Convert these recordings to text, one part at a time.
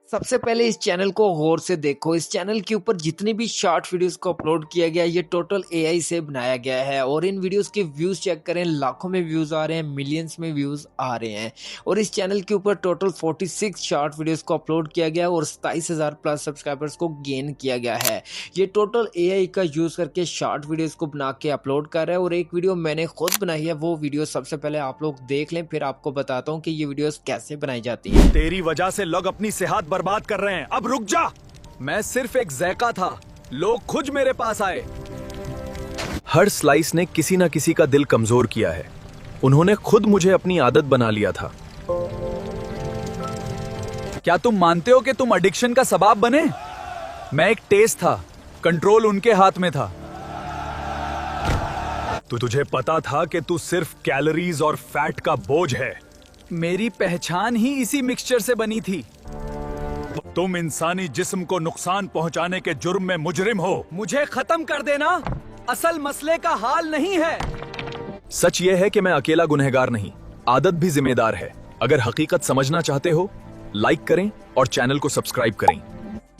सबसे पहले इस चैनल को गौर से देखो। इस चैनल के ऊपर जितनी भी शॉर्ट वीडियोस को अपलोड किया गया ये टोटल एआई से बनाया गया है और इन वीडियोस के व्यूज चेक करें, लाखों में व्यूज आ रहे हैं, मिलियंस में व्यूज आ रहे हैं। और इस चैनल के ऊपर टोटल 46 शॉर्ट वीडियोस को अपलोड किया गया और 27,000 प्लस सब्सक्राइबर्स को गेन किया गया है। ये टोटल एआई का यूज करके शॉर्ट वीडियोस को बना के अपलोड कर रहा है और एक वीडियो मैंने खुद बनाई है, वो वीडियो सबसे पहले आप लोग देख लें, फिर आपको बताता हूँ कि ये वीडियोस कैसे बनाई जाती है। तेरी वजह से लोग अपनी सेहत बर्बाद कर रहे हैं, अब रुक जा। मैं सिर्फ एक ज़ायका था, लोग खुद मेरे पास आए। हर स्लाइस ने किसी ना किसी का दिल कमजोर किया है। उन्होंने खुद मुझे अपनी आदत बना लिया था। क्या तुम मानते हो कि तुम एडिक्शन का सबब बने? मैं एक टेस्ट था, कंट्रोल उनके हाथ में था। तुझे पता था कि तू सिर्फ कैलोरीज और फैट का बोझ है। मेरी पहचान ही इसी मिक्सचर से बनी थी। तुम इंसानी जिस्म को नुकसान पहुंचाने के जुर्म में मुजरिम हो। मुझे खत्म कर देना असल मसले का हाल नहीं है। सच यह है कि मैं अकेला गुनहगार नहीं, आदत भी जिम्मेदार है। अगर हकीकत समझना चाहते हो, लाइक करें और चैनल को सब्सक्राइब करें।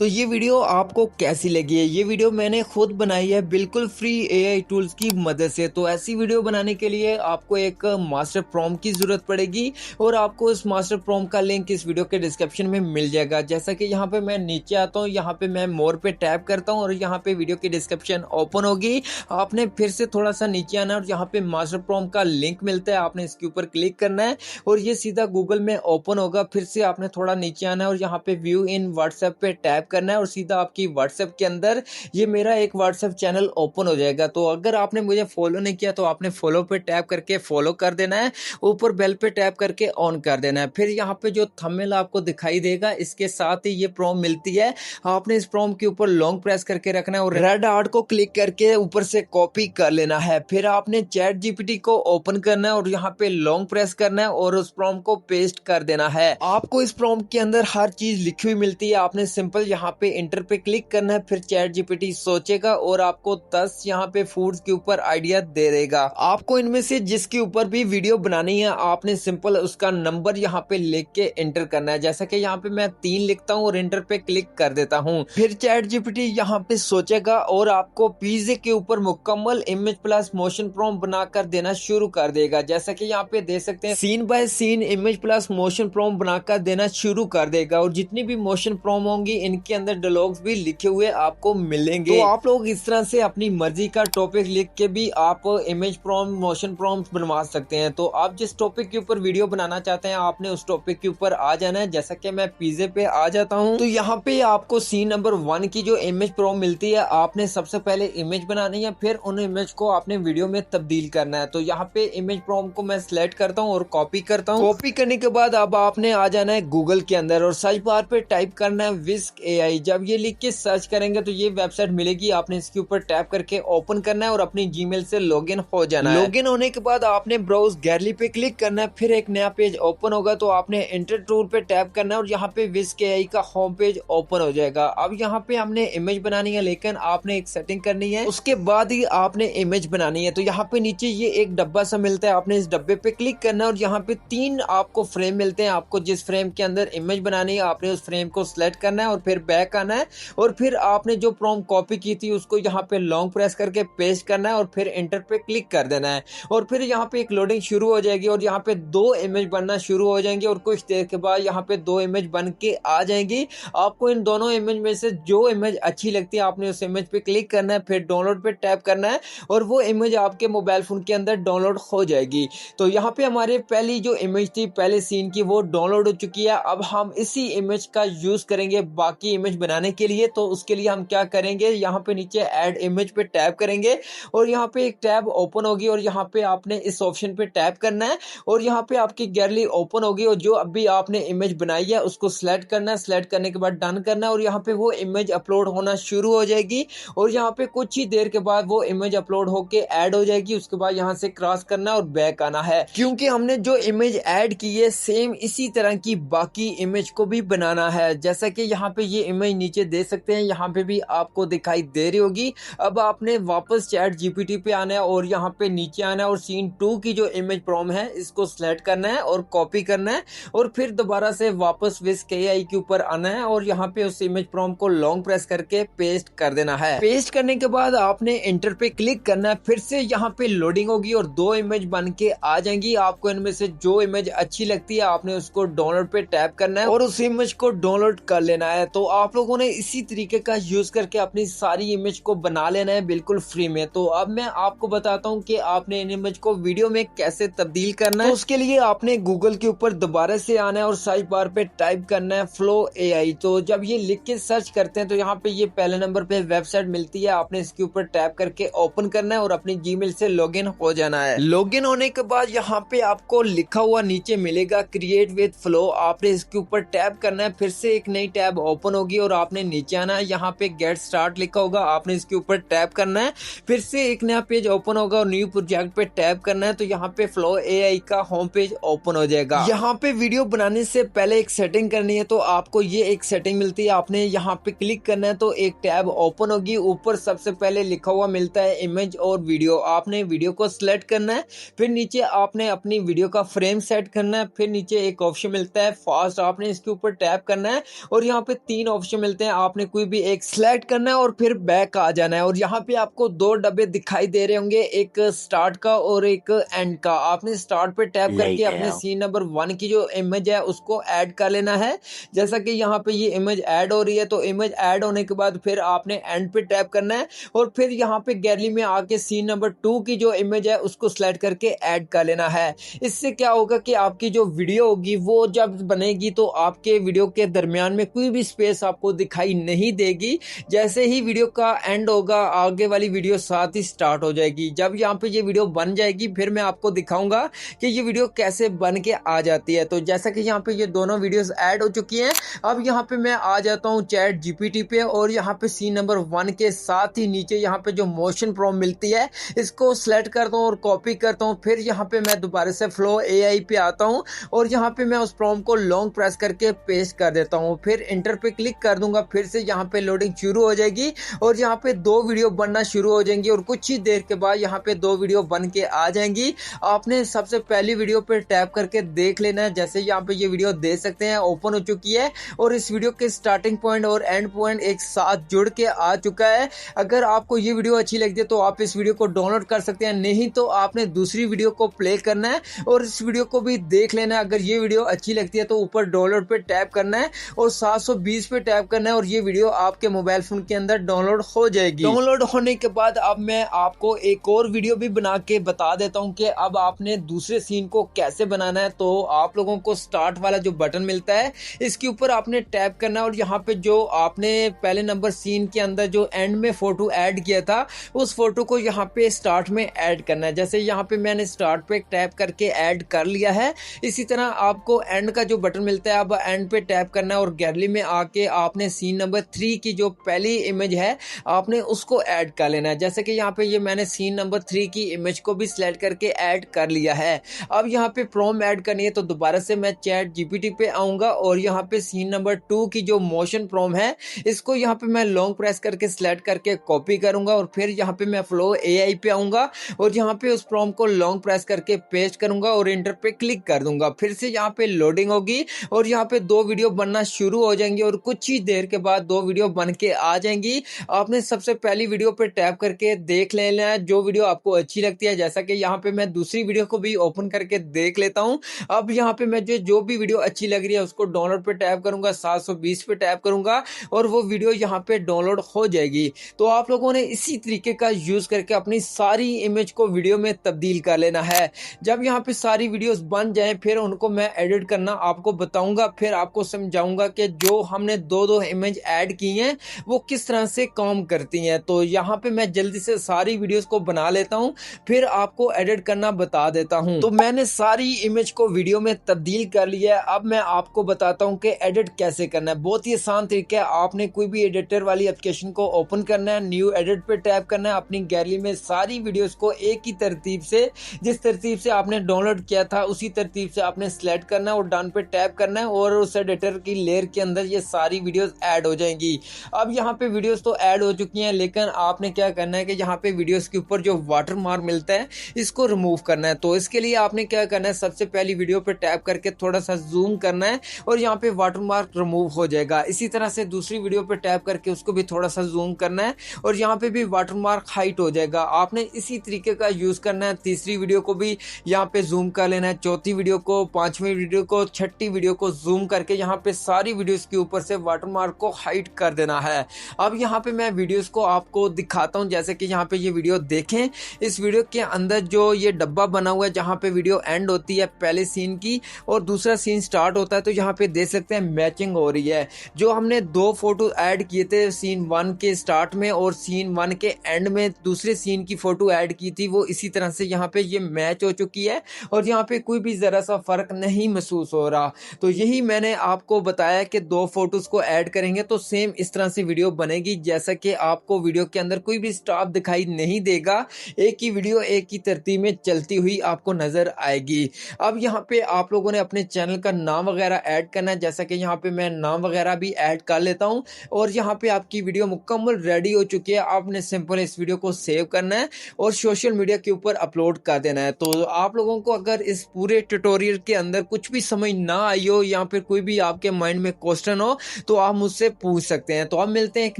तो ये वीडियो आपको कैसी लगी है? ये वीडियो मैंने खुद बनाई है बिल्कुल फ्री एआई टूल्स की मदद से। तो ऐसी वीडियो बनाने के लिए आपको एक मास्टर प्रॉम्प्ट की जरूरत पड़ेगी और आपको इस मास्टर प्रॉम्प्ट का लिंक इस वीडियो के डिस्क्रिप्शन में मिल जाएगा। जैसा कि यहाँ पे मैं नीचे आता हूँ, यहाँ पे मैं मोर पे टैप करता हूँ और यहाँ पे वीडियो की डिस्क्रिप्शन ओपन होगी। आपने फिर से थोड़ा सा नीचे आना और यहाँ पे मास्टर प्रॉम्प्ट का लिंक मिलता है, आपने इसके ऊपर क्लिक करना है और ये सीधा गूगल में ओपन होगा। फिर से आपने थोड़ा नीचे आना है और यहाँ पे व्यू इन व्हाट्सएप पे टैप करना है और सीधा आपकी व्हाट्सएप के अंदर ये मेरा एक व्हाट्सएप चैनल ओपन हो जाएगा। तो अगर आपने मुझे फॉलो नहीं किया तो आपने फॉलो पे टैप करके फॉलो कर देना है, ऊपर बेल पे टैप करके ऑन कर देना है। फिर यहाँ पे जो थंबनेल आपको दिखाई देगा, इसके साथ ही ये प्रॉम्प्ट मिलती है। आपने इस प्रॉम्प्ट के ऊपर लॉन्ग प्रेस करके रखना है और रेड आर्ट को क्लिक करके ऊपर से कॉपी कर लेना है। फिर आपने चैट जीपीटी को ओपन करना है और यहाँ पे लॉन्ग प्रेस करना है और उस प्रॉम्प्ट को पेस्ट कर देना है। आपको इस प्रॉम्प्ट के अंदर हर चीज लिखी हुई मिलती है, आपने सिंपल यहाँ पे इंटर पे क्लिक करना है। फिर चैट जीपीटी सोचेगा और आपको 10 यहाँ पे फूड्स के ऊपर आइडिया दे देगा। आपको इनमें से जिसके ऊपर भी वीडियो बनानी है, आपने सिंपल उसका नंबर यहाँ पे लिख के एंटर करना है। जैसा कि यहाँ पे मैं 3 लिखता हूँ और एंटर पे क्लिक कर देता हूँ। फिर चैट जीपीटी यहाँ पे सोचेगा और आपको पिज्जे के ऊपर मुकम्मल इमेज प्लस मोशन प्रॉम्प्ट बनाकर देना शुरू कर देगा। जैसा कि यहाँ पे दे सकते हैं, scene by scene image plus motion prompt बनाकर देना शुरू कर देगा और जितनी भी मोशन प्रॉम्प्ट होंगी इनके अंदर डायलॉग्स भी लिखे हुए आपको मिलेंगे। तो आप लोग इस तरह से अपनी मर्जी का टॉपिक लिख के भी आप इमेज प्रॉम्प्ट, मोशन प्रॉम्प्ट बनवा सकते हैं। तो आप जिस टॉपिक के ऊपर वीडियो बनाना चाहते हैं, आपने उस टॉपिक के ऊपर आ जाना है। जैसा कि मैं पिज्जे पे आ जाता हूँ, तो यहाँ पे आपको सीन नंबर 1 की जो इमेज प्रॉम्प्ट मिलती है, आपने सबसे पहले इमेज बनानी है, फिर उन इमेज को आपने वीडियो में तब्दील करना है। तो यहाँ पे इमेज प्रॉम्प्ट को मैं सिलेक्ट करता हूँ और कॉपी करता हूँ। कॉपी करने के बाद अब आपने आ जाना है गूगल के अंदर और सर्च बार पे टाइप करना है विस्क एआई। जब ये लिख के सर्च करेंगे तो ये वेबसाइट मिलेगी, आपने इसके ऊपर टैप करके ओपन करना है और अपनी जीमेल से लॉगिन हो जाना है। लॉगिन होने के बाद आपने ब्राउज गैलरी पे क्लिक करना है, फिर एक नया पेज ओपन होगा तो आपने एंटर टूल पे टैप करना है और यहाँ पे विस्क एआई का होम पेज ओपन हो जाएगा। अब यहाँ पे हमने इमेज बनानी है, लेकिन आपने एक सेटिंग करनी है, उसके बाद ही आपने इमेज बनानी है। तो यहाँ पे नीचे ये एक डब्बा सा मिलता है, आपने इस डब्बे पे क्लिक करना है और यहाँ पे 3 आपको फ्रेम मिलते हैं। आपको जिस फ्रेम के अंदर इमेज बनानी है, आपने उस फ्रेम को सिलेक्ट करना है और फिर बैक आना है और फिर आपने जो प्रॉम्प्ट कॉपी की थी उसको यहाँ पे लॉन्ग प्रेस करके पेस्ट करना है और फिर एंटर पे क्लिक कर देना है और फिर यहाँ पे एक लोडिंग शुरू हो जाएगी और यहाँ पे 2 इमेज बनना शुरू हो जाएंगे और कुछ देर के बाद यहाँ पे 2 इमेज बन के आ जाएंगी। आपको इन दोनों इमेज में से जो इमेज अच्छी लगती है, आपने उस इमेज पे क्लिक करना है, फिर डाउनलोड पे टैप करना है और वो इमेज आपके मोबाइल फोन के अंदर डाउनलोड हो जाएगी। तो यहाँ पे हमारे पहली जो इमेज थी पहले सीन की, वो डाउनलोड हो चुकी है। अब हम इसी इमेज का यूज करेंगे बाकी इमेज बनाने के लिए। तो उसके लिए हम क्या करेंगे, यहाँ पे नीचे ऐड इमेज पे टैप करेंगे और यहाँ पे एक टैब ओपन होगी और यहाँ पे आपने इस ऑप्शन पे टैप करना है और यहाँ पे आपकी गैलरी ओपन होगी और जो अभी आपने इमेज बनाई है उसको सिलेक्ट करना है। सिलेक्ट करने के बाद डन करना है और यहाँ पे वो इमेज अपलोड होना शुरू हो जाएगी और यहाँ पे कुछ ही देर के बाद वो इमेज अपलोड होके ऐड हो जाएगी। उसके बाद यहाँ से क्रॉस करना और बैक आना है, क्योंकि हमने जो इमेज ऐड की है सेम इसी तरह की बाकी इमेज को भी बनाना है। जैसा कि यहाँ पे ये इमेज नीचे दे सकते हैं, यहाँ पे भी आपको दिखाई दे रही होगी। अब आपने वापस चैट जीपीटी पे आना है और यहाँ पे नीचे आना है और सीन 2 की जो इमेज प्रॉम्प्ट है इसको सिलेक्ट करना है और कॉपी करना है और फिर दोबारा से वापस विस्क एआई के ऊपर आना है और यहाँ पे उस इमेज प्रॉम्प्ट को लॉन्ग प्रेस करके पेस्ट कर देना है। पेस्ट करने के बाद आपने इंटर पे क्लिक करना है, फिर से यहाँ पे लोडिंग होगी और 2 इमेज बन के आ जाएंगी। आपको इनमें से जो इमेज अच्छी लगती है आपने उसको डाउनलोड पे टैप करना है और उस इमेज को डाउनलोड कर लेना है। तो आप लोगों ने इसी तरीके का यूज करके अपनी सारी इमेज को बना लेना है बिल्कुल फ्री में। तो अब मैं आपको बताता हूँ कि आपने इन इमेज को वीडियो में कैसे तब्दील करना है। तो उसके लिए आपने गूगल के ऊपर दोबारा से आना है और सर्च बार पे टाइप करना है फ्लो एआई। तो जब ये लिख के सर्च करते हैं तो यहाँ पे ये पहले नंबर पे वेबसाइट मिलती है, आपने इसके ऊपर टैप करके ओपन करना है और अपनी जीमेल से लॉगिन हो जाना है। लॉगिन होने के बाद यहाँ पे आपको लिखा हुआ नीचे मिलेगा क्रिएट विद फ्लो, आपने इसके ऊपर टैप करना है, फिर से एक नई टैब ओपन होगी और आपने नीचे आना है, यहाँ पे गेट स्टार्ट लिखा होगा, आपने इसके ऊपर टैप करना है, फिर से एक नया पेज ओपन होगा और न्यू प्रोजेक्ट पे टैप करना है। तो यहाँ पे फ्लो एआई का होम पेज ओपन हो जाएगा। यहाँ पे वीडियो बनाने से पहले एक सेटिंग करनी है, तो आपको ये एक सेटिंग मिलती है, आपने यहाँ पे क्लिक करना है तो एक टैब ओपन होगी, ऊपर सबसे पहले लिखा हुआ मिलता है इमेज और वीडियो, आपने वीडियो को सिलेक्ट करना है, फिर नीचे आपने अपनी वीडियो का फ्रेम सेट करना है, फिर नीचे एक ऑप्शन मिलता है फास्ट, आपने इसके ऊपर टैप करना है और यहाँ पे 3 ऑप्शन मिलते हैं, आपने कोई भी एक सिलेक्ट करना है और फिर बैक आ जाना है। और यहाँ पे आपको 2 डब्बे दिखाई दे रहे होंगे, एक स्टार्ट का और एक एंड का, आपने स्टार्ट पे टैप करके अपने सीन नंबर 1 की जो इमेज है उसको ऐड कर लेना है। जैसा कि यहाँ पे ये इमेज ऐड हो रही है, तो इमेज ऐड होने के बाद फिर आपने एंड पे टैप करना है और फिर यहाँ पे गैलरी में आके सीन नंबर 2 की जो इमेज है उसको सिलेक्ट करके ऐड कर लेना है। इससे क्या होगा कि आपकी जो वीडियो होगी वो जब बनेगी तो आपके वीडियो के दरमियान में कोई भी स्पेस आपको दिखाई नहीं देगी। जैसे ही वीडियो का एंड होगा आगे वाली वीडियो साथ ही स्टार्ट हो जाएगी। जब यहाँ पे ये वीडियो बन जाएगी फिर मैं आपको दिखाऊंगा कि ये वीडियो कैसे बन के आ जाती है। तो जैसा कि यहाँ पे ये दोनों वीडियोस ऐड हो चुकी हैं, अब यहाँ पे मैं आ जाता हूँ चैट जीपीटी पे और यहाँ पे सीन नंबर 1 के साथ ही नीचे यहाँ पे जो मोशन प्रॉम्प्ट मिलती है इसको सिलेक्ट करता हूँ और कॉपी करता हूँ। फिर यहाँ पे मैं दोबारा से फ्लो एआई पे आता हूँ और यहाँ पे मैं उस प्रॉम्प्ट को लॉन्ग प्रेस करके पेस्ट कर देता हूँ, फिर इंटर पे क्लिक कर दूंगा, फिर से यहाँ पे लोडिंग शुरू हो जाएगी और यहाँ पे 2 वीडियो बनना शुरू हो जाएंगी और कुछ ही देर के बाद यहाँ पे 2 वीडियो बन के आ जाएंगी। आपने सबसे पहली वीडियो पे टैप करके देख लेना है, जैसे यहाँ पे ये वीडियो देख सकते हैं ओपन हो चुकी है और इस वीडियो के स्टार्टिंग पॉइंट और एंड पॉइंट एक साथ जुड़ के आ चुका है। अगर आपको ये वीडियो अच्छी लगती है तो आप इस वीडियो को डाउनलोड कर सकते हैं, नहीं तो आपने दूसरी वीडियो को प्ले करना है और इस वीडियो को भी देख लेना है। अगर ये वीडियो अच्छी लगती है तो ऊपर डाउनलोड पे टैप करना है और 720 पे टैप करना है और ये वीडियो आपके मोबाइल फोन के अंदर डाउनलोड हो जाएगी। डाउनलोड होने के बाद अब मैं आपको एक और वीडियो भी बना के बता देता हूँ कि अब आपने दूसरे सीन को कैसे बनाना है। तो आप लोगों को स्टार्ट वाला जो बटन मिलता है इसके ऊपर आपने टैप करना है और यहाँ पे जो आपने पहले नंबर सीन के अंदर जो एंड में फोटो ऐड किया था उस फोटो को यहाँ पे स्टार्ट में ऐड करना है। जैसे यहाँ पे मैंने स्टार्ट पे टैप करके ऐड कर लिया है, इसी तरह आपको एंड का जो बटन मिलता है अब एंड पे टैप करना है और गैलरी में आके आपने सीन नंबर 3 की जो पहली इमेज है आपने उसको ऐड कर लेना है। जैसे कि यहाँ पे ये मैंने सीन नंबर 3 की इमेज को भी सिलेक्ट करके ऐड कर लिया है। अब यहाँ पे प्रॉम्प्ट ऐड करनी है, तो दोबारा से मैं चैट जीपीटी पे आऊंगा और यहाँ पे सीन नंबर 2 की जो मोशन प्रॉम्प्ट है इसको यहाँ पे मैं लॉन्ग प्रेस करके सिलेक्ट करके कॉपी करूंगा और फिर यहाँ पे मैं फ्लो एआई पे आऊंगा और यहाँ पे उस प्रॉम्प्ट को लॉन्ग प्रेस करके पेस्ट करूंगा और इंटर पे क्लिक कर दूंगा। फिर से यहाँ पे लोडिंग होगी और यहाँ पे 2 वीडियो बनना शुरू हो जाएंगे और कुछ ही देर के बाद 2 वीडियो बन के आ जाएंगी। आपने सबसे पहली वीडियो पे टैप करके देख लेना है जो वीडियो आपको अच्छी लगती है। जैसा कि यहाँ पे मैं दूसरी वीडियो को भी ओपन करके देख लेता हूँ। अब यहाँ पे मैं जो भी वीडियो अच्छी लग रही है उसको डाउनलोड पे टैप करूंगा, 720 पे टैप करूंगा और वो वीडियो यहाँ पे डाउनलोड हो जाएगी। तो आप लोगों ने इसी तरीके का यूज करके अपनी सारी इमेज को वीडियो में तब्दील कर लेना है। जब यहाँ पे सारी वीडियोस बन जाएं फिर उनको मैं एडिट करना आपको बताऊंगा, फिर आपको समझाऊंगा कि जो हमने 2 इमेज ऐड की हैं वो किस तरह से काम करती हैं। तो यहाँ पे मैं जल्दी से सारी वीडियोस को बना लेता हूँ फिर आपको एडिट करना बता देता हूँ। तो मैंने सारी इमेज को वीडियो में तब्दील कर लिया है। अब मैं आपको बताता हूँ कि एडिट कैसे करना है। बहुत ही आसान तरीका है, आपने कोई भी एडिटर वाली एप्लीकेशन को ओपन करना है, न्यू एडिट पे टैप करना है, अपनी गैलरी में सारी वीडियोस को एक ही तरतीब से जिस तरतीब से आपने डाउनलोड किया था उसी तरतीब से आपने सिलेक्ट करना है और डन पे टैप करना है और उस एडिटर की लेयर के अंदर ये सारी सारी वीडियोस ऐड हो जाएंगी। अब यहाँ पे वीडियोस तो ऐड हो चुकी हैं, लेकिन आपने क्या करना है कि यहाँ पे वीडियोस के ऊपर जो वाटर मार्क मिलता है इसको रिमूव करना है। तो इसके लिए आपने क्या करना है, सबसे पहली वीडियो पे टैप करके थोड़ा सा जूम करना है और यहाँ पे वाटर मार्क रिमूव हो जाएगा। इसी तरह से दूसरी वीडियो पे टैप करके उसको भी थोड़ा सा जूम करना है और यहाँ पे भी वाटर मार्क हाइड हो जाएगा। आपने इसी तरीके का यूज करना है। तीसरी वीडियो को भी यहाँ पे जूम कर लेना है, चौथी वीडियो को, पांचवी वीडियो को, छठी वीडियो को जूम करके यहाँ पे सारी वीडियोस के ऊपर से वाटरमार्क को हाइड कर देना है। अब यहाँ पे मैं वीडियोस को आपको दिखाता हूँ, जैसे कि यहाँ पे ये वीडियो देखें। इस वीडियो के अंदर जो ये डब्बा बना हुआ है जहाँ पे वीडियो एंड होती है पहले सीन की और दूसरा सीन स्टार्ट होता है, तो यहाँ पे देख सकते हैं मैचिंग हो रही है। जो हमने दो फोटो ऐड किए थे सीन 1 के स्टार्ट में और सीन 1 के एंड में दूसरे सीन की फोटो ऐड की थी, वो इसी तरह से यहाँ पे ये मैच हो चुकी है और यहाँ पे कोई भी जरा सा फर्क नहीं महसूस हो रहा। तो यही मैंने आपको बताया कि दो फोटोज को ऐड करेंगे तो सेम इस तरह से वीडियो बनेगी, जैसा कि आपको वीडियो के अंदर कोई भी स्टॉप दिखाई नहीं देगा। एक ही वीडियो एक ही तरतीब में चलती हुई आपको नजर आएगी। अब यहाँ पे आप लोगों ने अपने चैनल का नाम वगैरह ऐड करना है, जैसा कि यहाँ पे मैं नाम वगैरह भी ऐड कर लेता हूँ और यहाँ पे आपकी वीडियो मुकम्मल रेडी हो चुकी है। आपने सिंपल इस वीडियो को सेव करना है और सोशल मीडिया के ऊपर अपलोड कर देना है। तो आप लोगों को अगर इस पूरे ट्यूटोरियल के अंदर कुछ भी समझ ना आई हो या फिर कोई भी आपके माइंड में क्वेश्चन हो तो आप मुझसे पूछ सकते हैं। तो अब मिलते हैं एक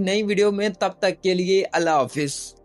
नई वीडियो में, तब तक के लिए अल्लाह हाफिज।